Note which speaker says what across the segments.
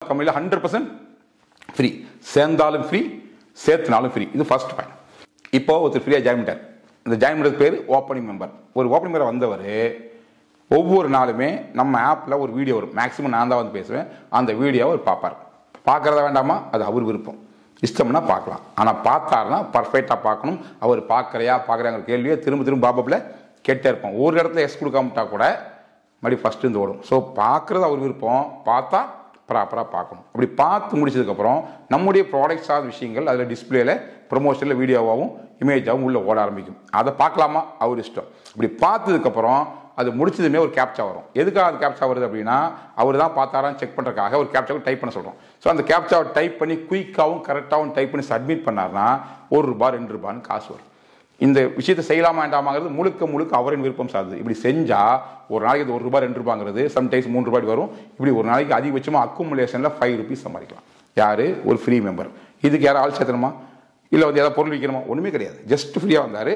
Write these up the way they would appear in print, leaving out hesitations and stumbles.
Speaker 1: கம்பெனியில் 100% ஃப்ரீ, சேர்ந்தாலும் free, சேர்த்துனாலும் free. இது ஃபர்ஸ்ட் பாயிண்ட். இப்போ ஒருத்தர் ஃப்ரீயாக ஜாயின் பண்ணிட்டார். இந்த ஜாயின் பண்ணுறது பேர் ஓப்பனிங் மெம்பர். ஒரு ஓப்பனிங் மெம்பர் வந்தவர் ஒவ்வொரு நாளுமே நம்ம ஆப்பில் ஒரு வீடியோ வரும். மேக்ஸிமம் நான் தான் வந்து பேசுவேன். அந்த வீடியோவை அவர் பார்ப்பார். பார்க்குறதா வேண்டாமா அது அவர் விருப்பம். இஷ்டம்னா பார்க்கலாம். ஆனால் பார்த்தாருன்னா பர்ஃபெக்டாக பார்க்கணும். அவர் பார்க்குறாங்கிற கேள்வியை திரும்ப திரும்ப பாபப்பில் கேட்டே இருப்போம். ஒரு இடத்துல எஸ் கொடுக்காமட்டா கூட மறுபடியும் ஃபஸ்ட்டு இருந்து ஓடும். ஸோ பார்க்குறது அவர் விருப்பம், பார்த்தா ப்ராப்பராக பார்க்கணும். அப்படி பார்த்து முடிச்சதுக்கப்புறம் நம்முடைய ப்ராடக்ட் சார்ந்த விஷயங்கள் அதில் டிஸ்பிளேல ப்ரொமோஷனில் வீடியோவாகவும் இமேஜாகவும் உள்ளே ஓட ஆரம்பிக்கும். அதை பார்க்கலாமா அவர் இஷ்டம். இப்படி பார்த்ததுக்கப்புறம் அது முடிச்சதுமே ஒரு கேப்சா வரும். எதுக்காக அது கேப்சா வருது அப்படின்னா அவர் தான் பார்த்தாரான்னு செக் பண்ணுறதுக்காக ஒரு கேப்சாவை டைப் பண்ண சொல்கிறோம். ஸோ அந்த கேப்சாவை டைப் பண்ணி குயிக்காகவும் கரெக்டாகவும் டைப் பண்ணி சப்மிட் பண்ணார்னா ₹1 ₹2 காசு வரும். இந்த விஷயத்தை செய்யலாமா வேண்டாமாங்கிறது முழுக்க அவரின் விருப்பம் சார்ந்தது. இப்படி செஞ்சால் ஒரு நாளைக்கு இது ₹1 ₹2 சம்டைம்ஸ் ₹3 வரும். இப்படி ஒரு நாளைக்கு அதிகபட்சமாக அக்குமுலேஷனில் ₹5 சம்பாதிக்கலாம். யார்? ஒரு ஃப்ரீ மெம்பர். இதுக்கு யாரும் ஆள் சேர்த்தணுமா, இல்லை வந்து ஏதாவது பொருள் விற்கணுமா? ஒன்றுமே கிடையாது. ஜஸ்ட் ஃப்ரீயாக வந்தார்,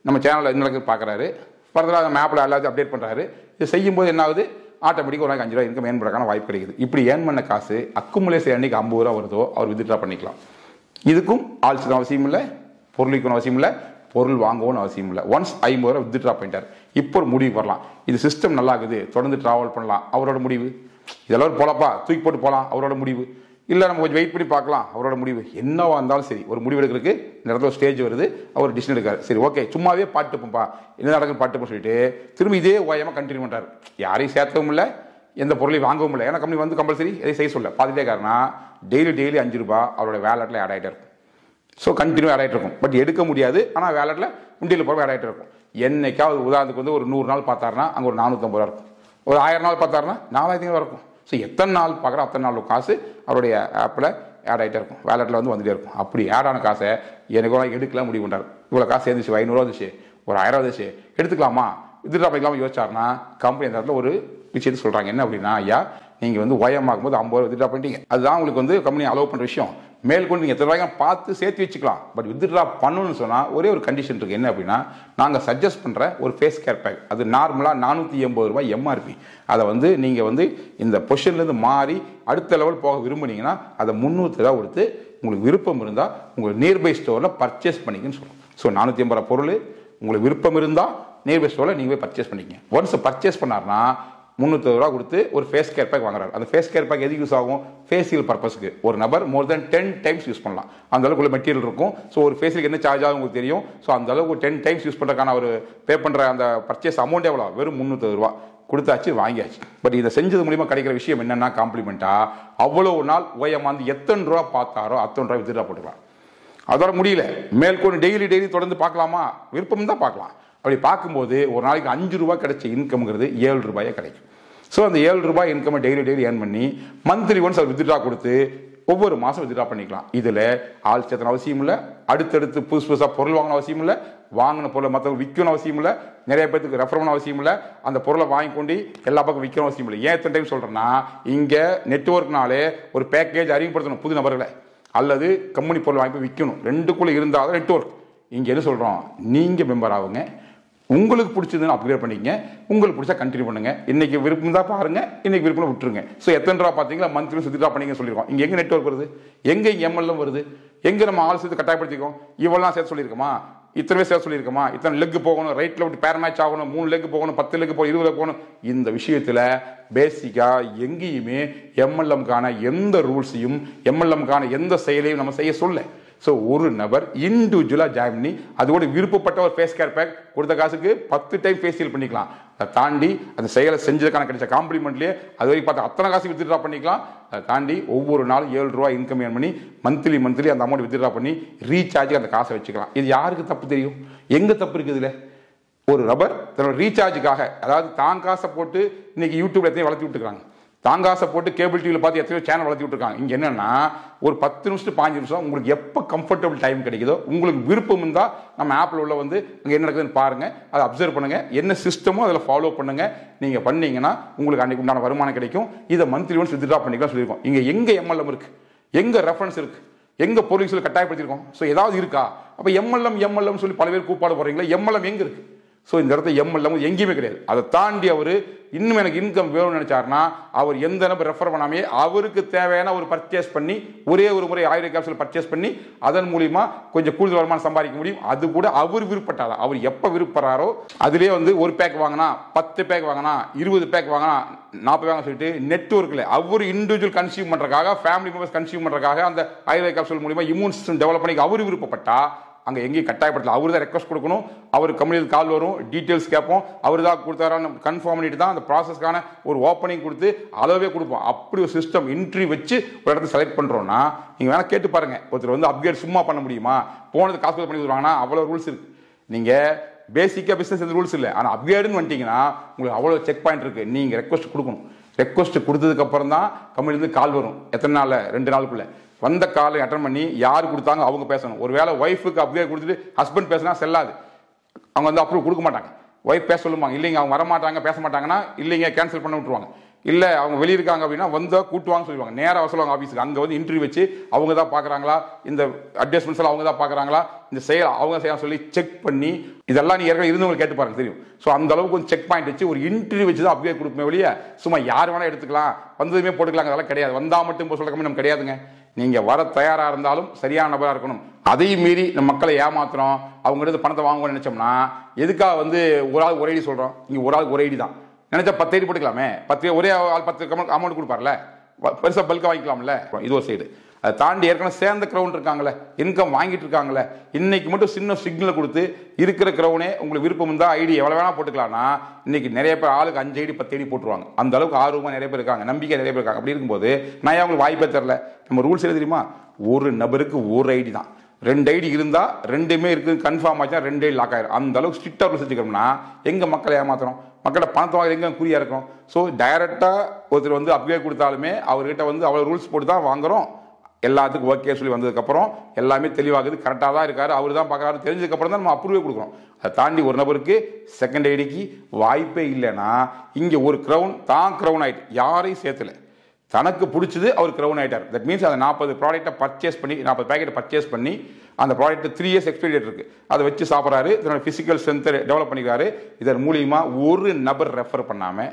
Speaker 1: நம்ம சேனலில் என்ன பார்க்குறாரு, ஃபர்தராக நம்ம ஆப்பில் எல்லாத்தையும் அப்டேட் பண்ணுறாரு. இது செய்யும்போது என்ன ஆகுது, ஆட்டோமேட்டிக்காக ஒரு நாளைக்கு ₹5 இன்கம் ஏர்ன் பண்ணுறதுக்கான வாய்ப்பு கிடைக்குது. இப்படி ஏர்ன் பண்ண காசு அக்குமுலேஷன் அன்னைக்கு ₹50 வருதோ அவர் வித்ட்ரா பண்ணிக்கலாம். இதுக்கும் ஆள் சேர்த்த அவசியம் இல்லை, பொருள் விற்கணும் அவசியம் இல்லை, பொருள் வாங்கணும்னு அவசியம் இல்லை. ஒன்ஸ் ₹50 வித்ட்ரா பண்ணிட்டார். இப்போ ஒரு முடிவு வரலாம், இது சிஸ்டம் நல்லா இருக்குது, தொடர்ந்து ட்ராவல் பண்ணலாம், அவரோட முடிவு. இதெல்லாம் போலப்பா தூக்கி போட்டு போகலாம், அவரோட முடிவு. இல்லை நம்ம கொஞ்சம் வெயிட் பண்ணி பார்க்கலாம், அவரோட முடிவு. என்னவா இருந்தாலும் சரி, ஒரு முடிவு எடுக்கிறதுக்கு இந்த இடத்துல ஸ்டேஜ் வருது, அவர் டிசிஷன் எடுக்காரு. சரி ஓகே, சும்மாவே பாட்டுப்போம்ப்பா, என்ன நடக்குன்னு பாட்டுப்போம் சொல்லிட்டு திரும்ப இதே ஓயமாக கண்டினியூ பண்ணுறாரு. யாரையும் சேர்த்தவும் இல்லை, எந்த பொருளையும் வாங்கவும் இல்லை. ஏன்னா கம்பெனி வந்து கம்பல்சரி எதை செய்ய சொல்ல பார்த்துட்டே இருக்காருன்னா டெய்லி ₹5 அவரோட வேலெட்டில் ஆட் ஆகிட்டே இருக்கும். ஸோ கண்டினியூ ஆட் ஆகிட்டு இருக்கும். பட் எடுக்க முடியாது, ஆனால் வேலெட்டில் உண்டியில் போகிற ஆட் ஆகிட்டு இருக்கும். என்னைக்காவது உதாரணத்துக்கு வந்து ஒரு 100 நாள் பார்த்தாருன்னா அங்கே ஒரு ₹450 இருக்கும். ஒரு 1000 நாள் பார்த்தாருன்னா ₹4500 இருக்கும். ஸோ எத்தனை நாள் பார்க்குறோம் அத்தனை நாள் காசு அவருடைய ஆப்பில் ஆட் ஆகிட்டே இருக்கும், வேலெட்டில் வந்து வந்துகிட்டே இருக்கும். அப்படி ஆட் ஆன காசை எனக்கு எடுக்கலாம் முடிவு பண்ணுறாரு. இவ்வளோ காசு சேர்ந்துச்சு, ₹500 வந்துச்சு, ஒரு 1000 வந்துச்சு, எடுத்துக்கலாமா வித்ட்ரா பண்ணிக்கலாமா யோசிச்சாருன்னா கம்பெனி அந்த இடத்துல ஒரு விஷயத்தை சொல்கிறாங்க. என்ன அப்படின்னா, ஐயா நீங்கள் வந்து ஓயமாகும் போது ₹50 வித்ட்ரா பண்ணிட்டீங்க, அதுதான் உங்களுக்கு வந்து கம்பெனி அலோவ் பண்ணுற விஷயம். மேற்கொண்டு நீங்கள் எத்தனை ரூபாய்க்கு பார்த்து சேர்த்து வச்சுக்கலாம். பட் வித்ட்ரா பண்ணணும்னு சொன்னால் ஒரே ஒரு கண்டிஷன் இருக்குது. என்ன அப்படின்னா, நாங்கள் சஜஸ்ட் பண்ணுற ஒரு ஃபேஸ் கேர் பேக், அது நார்மலாக ₹480 எம்ஆர்பி. அதை வந்து நீங்கள் வந்து இந்த பொசிஷன்லேருந்து மாறி அடுத்த லெவல் போக விரும்புனீங்கன்னா அதை ₹300 கொடுத்து உங்களுக்கு விருப்பம் இருந்தால் உங்களுக்கு நியர்பை ஸ்டோரில் பர்ச்சேஸ் பண்ணிக்கன்னு சொல்லுவோம். ஸோ ₹480 பொருள் உங்களுக்கு விருப்பம் இருந்தால் நியர்பை ஸ்டோரில் நீங்கள் போய் பர்ச்சேஸ் பண்ணிக்கங்க. ஒன்ஸ் பர்ச்சேஸ் பண்ணார்னா ₹300 கொடுத்து ஒரு ஃபேஸ் கேர் பேக் வாங்குறாரு. அந்த ஃபேஸ் கேர் பேக் எதுக்கு யூஸ் ஆகும்? ஃபேஷியல் பர்பஸ்க்கு. ஒரு நபர் மோர் தென் 10 டைம்ஸ் யூஸ் பண்ணலாம். அந்த அளவுக்கு மெட்டீரியல் இருக்கும். ஸோ ஒரு ஃபேஷியலுக்கு என்ன சார்ஜ் ஆகும் உங்களுக்கு தெரியும். ஸோ அந்த அளவுக்கு 10 டைம்ஸ் யூஸ் பண்ணுறதுக்கான ஒரு பே பண்ணுற அந்த பர்ச்சேஸ் அமௌண்ட் எவ்வளோ? வெறும் ₹300 கொடுத்தாச்சு, வாங்கியாச்சு. பட் இதை செஞ்சது மூலிமா கிடைக்கிற விஷயம் என்னன்னா, காம்ப்ளிமெண்ட்டா அவ்வளோ நாள் ஓயமாந்து எத்தனை ரூபா பார்த்தாரோ அத்தனை ரூபா வித்ட்ரா போட்டுக்கலாம். அதோட முடியல, மேற்கொண்டு டெய்லி தொடர்ந்து பார்க்கலாமா? விருப்பம் தான் பார்க்கலாம். அப்படி பார்க்கும்போது ஒரு நாளைக்கு ₹5 கிடைச்ச இன்கம்ங்கிறது ₹7 கிடைக்கும். ஸோ அந்த ₹7 இன்கம் டெய்லி ஏர்ன் பண்ணி மந்த்லி ஒன்ஸ் அவர் வித்ட்ரா கொடுத்து ஒவ்வொரு மாதம் வித்ட்ரா பண்ணிக்கலாம். இதில் ஆள் சேர்த்தன அவசியம் இல்லை, அடுத்தடுத்து புதுசாக பொருள் வாங்கணும் அவசியம் இல்லை, வாங்கின பொருளை மற்றவங்க விற்கணும் அவசியம் இல்லை, நிறைய பேருக்கு ரெஃபர் பண்ண அவசியம் இல்லை, அந்த பொருளை வாங்கி கொண்டு எல்லா பக்கம் விற்கணும் அவசியம் இல்லை. ஏன் எத்தனை டைம் சொல்கிறேன்னா, இங்கே நெட்வொர்க்னாலே ஒரு பேக்கேஜ் அறிமுகப்படுத்தணும் புது நபர்களை, அல்லது கம்பெனி பொருள் வாங்கி போய் விற்கணும். ரெண்டுக்குள்ளே இருந்தால் தான் நெட்வொர்க். இங்கே என்ன சொல்கிறோம், நீங்கள் மெம்பர் ஆகுங்க, உங்களுக்கு பிடிச்சதுன்னு அப்கிரேட் பண்ணிக்கங்க, உங்களுக்கு பிடிச்சா கண்டினியூ பண்ணுங்க. இன்னைக்கு விருப்பம் தான் பாருங்க, இன்னைக்கு விருப்பம் விட்டுருங்க. ஸோ எத்தனை ரூபா பார்த்தீங்களா மந்த்லி வித்ட்ரா பண்ணிங்க சொல்லியிருக்கோம். இங்கே எங்கே நெட்வொர்க் வருது, எங்கே எம்எல்எம் வருது, எங்கே நம்ம ஆள் சேர்த்து கட்டாயப்படுத்திக்கோம். இவ்வளோ சேர்த்து சொல்லியிருக்கோமா, இத்தனை சேர்த்து சொல்லியிருக்கோமா, இத்தனை லெக் போகணும், ரைட்டில் விட்டு பேர் மேட்ச் ஆகணும், 3 லெக் போகணும், 10 லெக் போகணும், 20 போகணும். இந்த விஷயத்தில் பேசிக்காக எங்கேயுமே எம்எல்எம்கான எந்த ரூல்ஸையும் எம்எல்எம்கான எந்த செயலையும் நம்ம செய்ய சொல்ல. ஸோ ஒரு நபர் இண்டிவிஜுவலாக ஜாயின் பண்ணி அதோட விருப்பப்பட்ட ஒரு ஃபேஸ் கேர் பேக் கொடுத்த காசுக்கு 10 டைம் ஃபேஷியல் பண்ணிக்கலாம். அதை தாண்டி அந்த செயலை செஞ்சதுக்கான கிடைச்ச காம்ப்ளிமெண்ட்லேயே அது வரைக்கும் பார்த்து அத்தனை காசு வித்ட்ரா பண்ணிக்கலாம். அதை தாண்டி ஒவ்வொரு நாளும் ₹7 இன்கம் ஏர்ன் பண்ணி மந்த்லி அந்த அமௌண்ட் வித்ட்ரா பண்ணி ரீசார்ஜுக்கு அந்த காசை வச்சுக்கலாம். இது யாருக்கு தப்பு தெரியும்? எங்கே தப்பு இருக்குது இதில்? ஒரு நபர் தன்னோட ரீசார்ஜுக்காக, அதாவது தான் காசை போட்டு இன்னைக்கு யூடியூப்ல எத்தனையும் வளர்த்தி விட்டுருக்காங்க, தாங்காசை போட்டு கேபிள் டிவியில் பார்த்து எத்தனையோ சேனல் வளர்த்தி விட்டுருக்காங்க. இங்கே என்னன்னா, ஒரு 10 நிமிஷம் 5 நிமிஷம் உங்களுக்கு எப்போ கம்ஃபர்டபுள் டைம் கிடைக்குதோ, உங்களுக்கு விருப்பம் இருந்தால் நம்ம ஆப்பில் உள்ள வந்து அங்கே என்ன நடக்குதுன்னு பாருங்கள், அதை அப்சர்வ் பண்ணுங்கள், என்ன சிஸ்டமோ அதில் ஃபாலோ பண்ணுங்கள். நீங்கள் பண்ணீங்கன்னா உங்களுக்கு அன்றைக்கு உண்டான வருமானம் கிடைக்கும். இதை மந்த்லி ஒன்ஸ் வித்ட்ரா பண்ணிக்கலாம் சொல்லியிருக்கோம். இங்கே எங்கே எம்எல்எம் இருக்குது, எங்கே ரெஃபரன்ஸ் இருக்குது, எங்கே பொருள் கட்டாயப்படுத்திருக்கோம். ஸோ ஏதாவது இருக்கா? அப்போ எம்எல்எம் சொல்லி பல பேர் கூப்பாடு போடுறீங்களா? எம்எல்எம் எங்கே இருக்குது? ஸோ இந்த இடத்துல எம்எல்எம் எங்கேயுமே கிடையாது. அதை தாண்டி அவர் இன்னும் எனக்கு இன்கம் வேணும்னு நினைச்சாருன்னா அவர் எந்த நபர் ரெஃபர் பண்ணாமே அவருக்கு தேவையான ஒரு பர்ச்சேஸ் பண்ணி ஒரே ஒரு முறை 1000 கேப்சூல் பர்ச்சேஸ் பண்ணி அதன் மூலியமா கொஞ்சம் கூடுதல் வருமானம் சம்பாதிக்க முடியும். அது கூட அவர் விருப்பப்பட்டாதான். அவர் எப்ப விருப்பறாரோ அதுலேயே வந்து ஒரு பேக் வாங்கினா 10 பேக் வாங்கினா 20 பேக் வாங்கினா 40 வாங்க சொல்லிட்டு நெட்வொர்க்ல அவர் இண்டிவிஜுவல் கன்சியூம் பண்றதுக்காக ஃபேமிலி மெம்பர்ஸ் கன்சியூம் பண்றதுக்காக அந்த 1000 கேப்சூல் மூலியமா இம்யூன் சிஸ்டம் டெவலப் பண்ணி அவர் விருப்பப்பட்டா அங்கே எங்கேயும் கட்டாயப்படுத்தல. அவர் தான் ரெக்வஸ்ட் கொடுக்கணும், அவர் கம்பெனியில் கால் வரும், டீட்டெயில்ஸ் கேட்போம், அவர் தான் கொடுத்தாரான்னு கன்ஃபார்ம் பண்ணிட்டு தான் அந்த ப்ராசஸ்க்கான ஒரு ஓப்பனிங் கொடுத்து அளவே கொடுப்போம். அப்படி ஒரு சிஸ்டம் இன்ட்ரி வச்சு ஒரு இடத்த செலக்ட் பண்ணுறோன்னா நீங்கள் வேணால் கேட்டு பாருங்க. ஒருத்தர் வந்து அப்கிரேட் சும்மா பண்ண முடியுமா? போனது காசு பண்ணி கொடுவாங்கன்னா அவ்வளோ ரூல்ஸ் இருக்கு. நீங்கள் பேசிக்காக பிஸ்னஸ் எந்த ரூல்ஸ் இல்லை, ஆனால் அப்கிரேடுன்னு வந்துட்டீங்கன்னா உங்களுக்கு அவ்வளோ செக் பாயிண்ட் இருக்கு. நீங்கள் ரெக்வஸ்ட் கொடுக்கணும். ரெக்வஸ்ட் கொடுத்ததுக்கு அப்புறம் தான் கம்பெனிலேருந்து கால் வரும். எத்தனை நாளில்? 2 நாளுக்குள்ள வந்த காலை அட்டன் பண்ணி யார் கொடுத்தாங்க அவங்க பேசணும். ஒருவேளை ஒய்ஃபுக்கு அப்கிரேட் கொடுத்துட்டு ஹஸ்பண்ட் பேசினா செல்லாது, அவங்க வந்து அப்ரூவ் கொடுக்க மாட்டாங்க. ஒய்ஃப் பேச சொல்லுவாங்க, இல்லைங்க அவங்க வரமாட்டாங்க பேச மாட்டாங்கன்னா இல்லைங்க கேன்சல் பண்ண விட்டுருவாங்க. இல்லை அவங்க வெளியிருக்காங்க அப்படின்னா வந்தால் கூட்டுவாங்க சொல்லுவாங்க. நேராக சொல்லுவாங்க ஆஃபீஸுக்கு. அங்கே வந்து இன்டர்வியூ வச்சு அவங்க தான் பார்க்குறாங்களா, இந்த அட்ஜஸ்ட்மெண்ட்ஸ் எல்லாம் அவங்க தான் பார்க்குறாங்களா, இந்த செயல் அவங்க செய்ய சொல்லி செக் பண்ணி இதெல்லாம் நீ ஏற்கனவே இருந்தவங்க கேட்டு பாருங்க தெரியும். ஸோ அந்த அளவுக்கு கொஞ்சம் செக் பாயிண்ட் வச்சு ஒரு இன்டர்வியூ வச்சு தான் அப்கிரேட் கொடுக்குமே வெளியே சும்மா யார் வேணால் எடுத்துக்கலாம் வந்ததுமே போட்டுக்கலாம் அதெல்லாம் கிடையாது. வந்தால் மட்டும் சொல்கிற கம்பெனி நம்ம கிடையாதுங்க. நீங்க வர தயாரா இருந்தாலும் சரியான நபரா இருக்கணும். அதையும் மீறி நம்ம மக்களை ஏமாத்துறோம், அவங்க கிட்ட பணத்தை வாங்குவோம்னு நினைச்சோம்னா எதுக்காக வந்து ஒரு ஆள் ஒரு ஐடி சொல்றோம்? இங்க ஒரு ஆளுக்கு ஒரு ஐடி தான் நினைச்சா 10 ஐடி போட்டுக்கலாமே. 10 ஒரே ஆள் 10 அமௌண்ட் கொடுப்பார்ல, பெருசா பல்கா வாங்கிக்கலாம்ல. இது ஒரு சைடு. அதை தாண்டி ஏற்கனவே சேர்ந்த கிரவுண்ட் இருக்காங்களே, இன்கம் வாங்கிட்டு இருக்காங்களே, இன்னைக்கு மட்டும் சின்ன சிக்னல் கொடுத்து இருக்கிற கிரவுனே உங்களுக்கு விருப்பம் இருந்தால் ஐடி எவ்வளவு வேணா போட்டுக்கலாம்னா இன்னைக்கு நிறைய பேர் ஆளுக்கு 5 ஐடி 10 ஐடி போட்டுருவாங்க. அந்த அளவுக்கு ஆர்வமா நிறைய பேர் இருக்காங்க, நம்பிக்கை நிறைய பேர் இருக்காங்க. அப்படி இருக்கும்போது நான் அவங்களுக்கு வாய்ப்பே தரல. நம்ம ரூல்ஸ் எது தெரியுமா? ஒரு நபருக்கு ஒரு ஐடி தான். 2 ஐடி இருந்தா 2மே இருக்கு கன்ஃபார்ம் ஆச்சா 2 ஐடி லாக் ஆயிரும். அந்த அளவுக்கு ஸ்ட்ரிக்டா ரூல்ஸ் வச்சுக்கணும்னா எங்க மக்களை ஏமாத்துறோம்? மக்கள்கிட்ட பணத்தை வாங்க எங்க குறியா இருக்கும்? ஸோ டைரக்டா ஒருத்தர் வந்து அப்கிரேட் கொடுத்தாலுமே அவர்கிட்ட வந்து அவ்வளவு ரூல்ஸ் போட்டு தான் வாங்குறோம். எல்லாத்துக்கும் ஓகே சொல்லி வந்ததுக்கப்புறம் எல்லாமே தெளிவாகுது, கரெக்டாக தான் இருக்காரு, அவர் தான் பார்க்குறாரு தெரிஞ்சதுக்கப்புறம் தான் நம்ம அப்ரூவே கொடுக்குறோம். அதை தாண்டி ஒரு நபருக்கு செகண்ட் ஐடிக்கு வாய்ப்பே இல்லைன்னா இங்கே ஒரு க்ரௌன் தான் க்ரௌன் ஆயிட்டு யாரையும் சேர்த்துல தனக்கு பிடிச்சது அவர் க்ரௌன் ஆயிட்டார். தட் மீன்ஸ் அந்த 40 ப்ராடக்ட்டை பர்ச்சேஸ் பண்ணி 40 பேக்கெட்டை பர்ச்சேஸ் பண்ணி அந்த ப்ராடக்ட் 3 இயர்ஸ் எக்ஸ்பைரி டேட் இருக்கு, அதை வச்சு சாப்பிட்றாரு, இதனோட பிசிக்கல் ஸ்ட்ரென்த்தை டெவலப் பண்ணிக்கிறாரு. இதன் மூலியமா ஒரு நபர் ரெஃபர் பண்ணாம,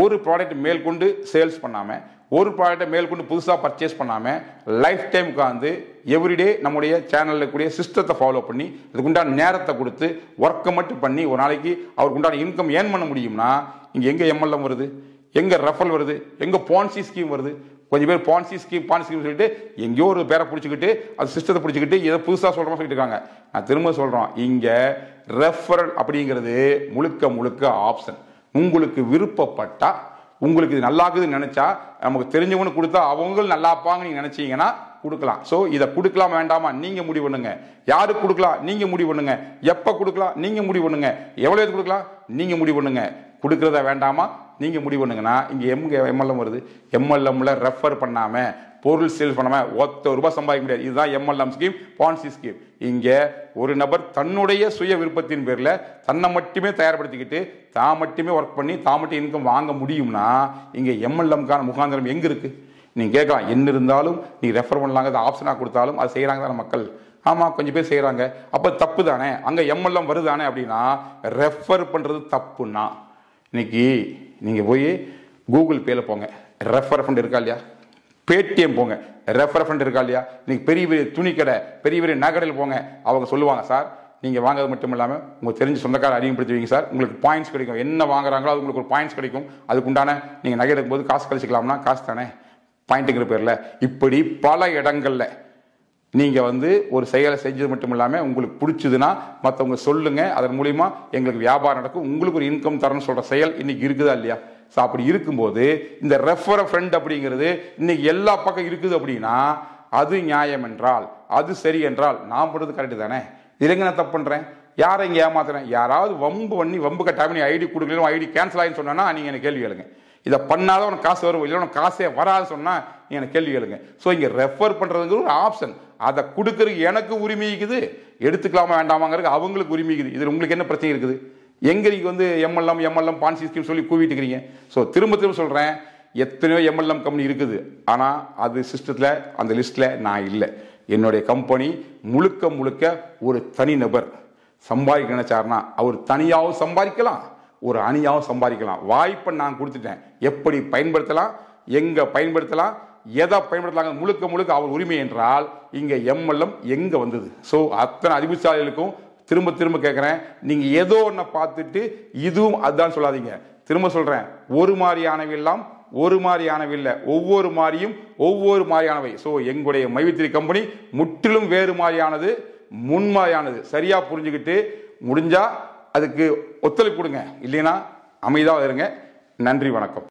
Speaker 1: ஒரு ப்ராடக்ட் மேல் கொண்டு சேல்ஸ் பண்ணாம, ஒரு ப்ராடக்ட்டை மேல் கொண்டு புதுசாக பர்ச்சேஸ் பண்ணாம லைஃப் டைம் உட்காந்து எவ்ரிடே நம்முடைய சேனலில் கூடிய சிஸ்டத்தை ஃபாலோ பண்ணி அதுக்கு உண்டான நேரத்தை கொடுத்து ஒர்க்கை மட்டும் பண்ணி ஒரு நாளைக்கு அவருக்கு உண்டான இன்கம் ஏர்ன் பண்ண முடியும்னா இங்கே எங்கே எம்எல்எம் வருது, எங்கே ரெஃபரல் வருது, எங்கே பான்சி ஸ்கீம் வருது? கொஞ்சம் பேர் பான்சி ஸ்கீம் சொல்லிட்டு எங்கேயோ ஒரு பேரை பிடிச்சிக்கிட்டு அது சிஸ்டத்தை பிடிச்சிக்கிட்டு ஏதோ புதுசாக சொல்கிறோம் சொல்லிட்டு இருக்காங்க. நான் திரும்ப சொல்கிறோம், இங்கே ரெஃபரல் அப்படிங்கிறது முழுக்க முழுக்க ஆப்ஷன். உங்களுக்கு விருப்பப்பட்டா, உங்களுக்கு இது நல்லாக்குதுன்னு நினைச்சா, நமக்கு தெரிஞ்சவனு கொடுத்தா அவங்களும் நல்லாப்பாங்க நீங்க நினைச்சீங்கன்னா கொடுக்கலாம். சோ இதை கொடுக்கலாம் வேண்டாமா நீங்க முடிவு பண்ணுங்க. யாருக்கு கொடுக்கலாம் நீங்க முடிவு பண்ணுங்க. எப்ப கொடுக்கலாம் நீங்க முடிவு பண்ணுங்க. எவ்வளவு கொடுக்கலாம் நீங்க முடிவு பண்ணுங்க. கொடுக்கறதா வேண்டாமா நீங்க முடிவு பண்ணுங்கன்னா இங்க எம்எல்எம் வருது. எம்எல்எம்ல ரெஃபர் பண்ணாம பொருள் சேல்ஸ் பண்ணாம ₹1 சம்பாதிக்க முடியாது. இதுதான் எம்எல்எம் ஸ்கீம், பான்சி ஸ்கீம். இங்க ஒரு நபர் தன்னுடைய சுய விருப்பத்தின் பேர்ல தன்னை மட்டுமே தயார்படுத்திக்கிட்டு தான் மட்டுமே ஒர்க் பண்ணி தான் மட்டும் இன்கம் வாங்க முடியும்னா இங்க எம்எல்எம்கான முகாந்திரம் எங்க இருக்கு? நீங்க கேட்கலாம், என்ன இருந்தாலும் நீ ரெஃபர் பண்ணலாங்க ஆப்ஷனா கொடுத்தாலும் அது செய்யறாங்க தானே மக்கள். ஆமா கொஞ்சம் பேர் செய்யறாங்க, அப்ப தப்பு தானே, அங்க எம்எல்எம் வருதானே அப்படின்னா ரெஃபர் பண்றது தப்புன்னா இன்னைக்கு நீங்க போய் கூகுள் பேல போங்க, ரெஃபர் ஃபண்ட் இருக்கா இல்லையா? பேடிஎம் போங்க, ரெஃபர் ஃபண்ட் இருக்கா இல்லையா? இன்னைக்கு பெரிய பெரிய துணி கடை, பெரிய பெரிய நகரில் போங்க, அவங்க சொல்லுவாங்க, சார் நீங்க வாங்குறது மட்டும் இல்லாம உங்களுக்கு தெரிஞ்ச சொந்தக்கார அறிமுகப்படுத்துவீங்க சார், உங்களுக்கு பாயிண்ட்ஸ் கிடைக்கும், என்ன வாங்குறாங்களோ அது உங்களுக்கு ஒரு பாயிண்ட்ஸ் கிடைக்கும், அதுக்கு உண்டான நீங்க நகை எடுக்கும்போது காசு கழிச்சுக்கலாம்னா காசு தானே பாயிண்ட்டுங்கிற பேர்ல. இப்படி பல இடங்கள்ல நீங்க வந்து ஒரு செயலை செஞ்சது மட்டும் இல்லாம உங்களுக்கு பிடிச்சதுன்னா மற்றவங்க சொல்லுங்க, அதன் மூலியமா எங்களுக்கு வியாபாரம் நடக்கும், உங்களுக்கு ஒரு இன்கம் தரணும்னு சொல்ற செயல் இன்னைக்கு இருக்குதா இல்லையா? அப்படி இருக்கும்போது இந்த ரெஃபர் ஃப்ரெண்ட் அப்படிங்கிறது இன்னைக்கு எல்லா பக்கம் இருக்குது அப்படின்னா அது நியாயம் என்றால், அது சரி என்றால் நான் பண்றது கரெக்ட் தானே? இதுங்க நான் தப்பு பண்றேன், யாரை இங்க ஏமாத்துறேன்? யாராவது வம்பு பண்ணி வம்பு கட்டாம நீ ஐடி கொடுக்கல, ஐடி கேன்சல் ஆயின்னு சொன்னா நீங்க எனக்கு கேள்வி கேளுங்க. இதை பண்ணாதான் உனக்கு காசு வரும், இல்லை உனக்கு காசே வராது சொன்னா நீங்க எனக்கு கேள்வி கேளுங்க. ஸோ இங்க ரெஃபர் பண்றதுங்கிற ஒரு ஆப்ஷன், அதை கொடுக்கறதுக்கு எனக்கு உரிமை இருக்குது, எடுத்துக்கலாமா வேண்டாமாங்கிறது அவங்களுக்கு உரிமை இருக்குது. இது உங்களுக்கு என்ன பிரச்சனை இருக்குது? எங்க நீங்க வந்து எம்எல்எம் பான்சி ஸ்கீம் சொல்லி கூவிட்டு இருக்கிறீங்க? ஸோ திரும்ப திரும்ப சொல்றேன், எத்தனையோ எம்எல்எம் கம்பெனி இருக்குது, ஆனா அது சிஸ்டத்துல அந்த லிஸ்ட்ல நான் இல்லை. என்னுடைய கம்பெனி முழுக்க முழுக்க ஒரு தனி நபர் சம்பாதிக்க நினைச்சாருன்னா அவர் தனியாகவும் சம்பாதிக்கலாம், ஒரு அணியாகவும் சம்பாதிக்கலாம். வாய்ப்பை நான் கொடுத்துட்டேன். எப்படி பயன்படுத்தலாம், எங்க பயன்படுத்தலாம், எதை பயன்படுத்தலாம் முழுக்க முழுக்க அவர் உரிமை என்றால் இங்க எம்எல்எம் எங்க வந்தது? ஸோ அத்தனை அதிபுசாலிகளுக்கும் திரும்ப திரும்ப கேட்கிறேன், நீங்க ஏதோ ஒன்ன பார்த்துட்டு இதுவும் அதுதான் சொல்லாதீங்க. திரும்ப சொல்றேன், ஒரு மாதிரியானவை எல்லாம் ஒரு மாதிரியானவை இல்லை, ஒவ்வொரு மாதிரியும் ஒவ்வொரு மாதிரியானவை. ஸோ எங்களுடைய மைவித்திரி கம்பெனி முற்றிலும் வேறு மாதிரியானது, முன்மாதிரியானது. சரியா புரிஞ்சுக்கிட்டு முடிஞ்சா அதுக்கு ஒத்துழைப்பு கொடுங்க, இல்லைன்னா அமைதியாக இருங்க. நன்றி, வணக்கம்.